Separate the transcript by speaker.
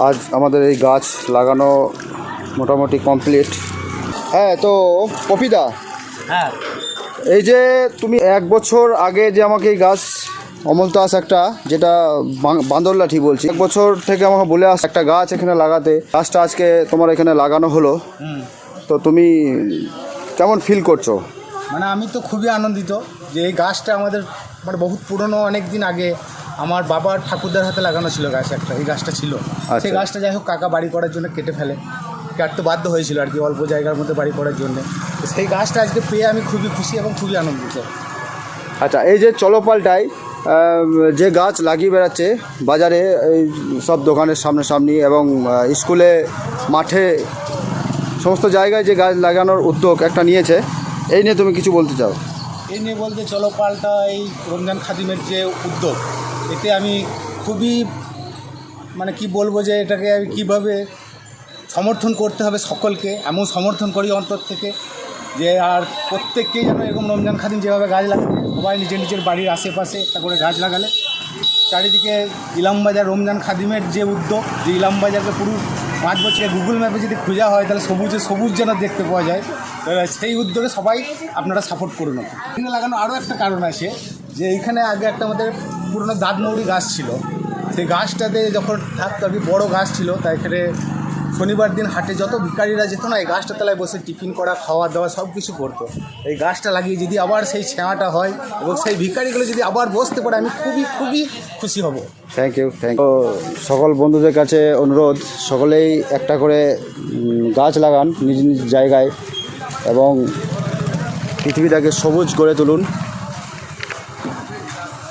Speaker 1: আজ আমাদের এই গাছ লাগানো মোটামুটি কমপ্লিট। হ্যাঁ, তো পপিদা,
Speaker 2: হ্যাঁ,
Speaker 1: এই যে তুমি 1 বছর আগে যে আমাকে এই গাছ অমলতাস একটা, যেটা বান্দরলাঠি বলছি, 1 বছর থেকে আমাকে বলে আস একটা গাছ এখানে লাগাতে, গাছটা আজকে তোমার এখানে লাগানো হলো। তো তুমি কেমন ফিল করছো?
Speaker 2: মানে আমি তো খুবই আনন্দিত যে এই গাছটা আমাদের মানে বহুত পুরনো, অনেক দিন আগে আমার বাবার ঠাকুরদার হাতে লাগানো ছিল গাছ একটা, এই গাছটা ছিল। সেই গাছটা যাই হোক কাকা বাড়ি করার জন্য কেটে ফেলে, কাটতে বাধ্য হয়েছিল আর কি, অল্প জায়গার মধ্যে বাড়ি করার জন্য। সেই গাছটা আজকে পেয়ে আমি খুবই খুশি এবং খুবই আনন্দিত।
Speaker 1: আচ্ছা, এই যে চলোপাল্টায় যে গাছ লাগিয়ে বেড়াচ্ছে বাজারে, এই সব দোকানের সামনাসামনি এবং স্কুলে, মাঠে, সমস্ত জায়গায় যে গাছ লাগানোর উদ্যোগ একটা নিয়েছে, এই নিয়ে তুমি কিছু বলতে চাও?
Speaker 2: এই নিয়ে বলতে চলো পাল্টা এই রমজান খাদিমের যে উদ্যোগ, এতে আমি খুবই মানে কি বলবো যে এটাকে আমি কীভাবে সমর্থন করতে হবে সকলকে, এমন সমর্থন করি অন্তর থেকে যে আর প্রত্যেককেই যেন এরকম রমজান খাদিম যেভাবে গাছ লাগাবে, সবাই নিজের নিজের বাড়ির আশেপাশে একটা করে গাছ লাগালে চারিদিকে ইলামবাজার রমজান খাদিমের যে উদ্যোগ, যে ইলামবাজারকে পুরো 5 বছরে গুগল ম্যাপে যদি খোঁজা হয় তাহলে সবুজ যেন দেখতে পাওয়া যায়, সেই উদ্যোগে সবাই আপনারা সাপোর্ট করুন। এখানে লাগানো আরও একটা কারণ আছে যে এইখানে আগে একটা আমাদের পুরোনো দাঁতমৌরি গাছ ছিল, সেই গাছটাতে যখন থাকতো আর কি, বড়ো গাছ ছিল, তাই এখানে শনিবার দিন হাটে যত ভিখারিরা যেত না, এই গাছটা তলায় বসে টিফিন করা, খাওয়া দাওয়া সব কিছু করতো। এই গাছটা লাগিয়ে যদি আবার সেই ছায়াটা হয় এবং সেই ভিখারিগুলো যদি আবার বসতে পারে, আমি খুবই খুবই খুশি হব।
Speaker 1: Thank you. সকল বন্ধুদের কাছে অনুরোধ, সকলেই একটা করে গাছ লাগান নিজ নিজ জায়গায় এবং পৃথিবীটাকে সবুজ করে তুলুন।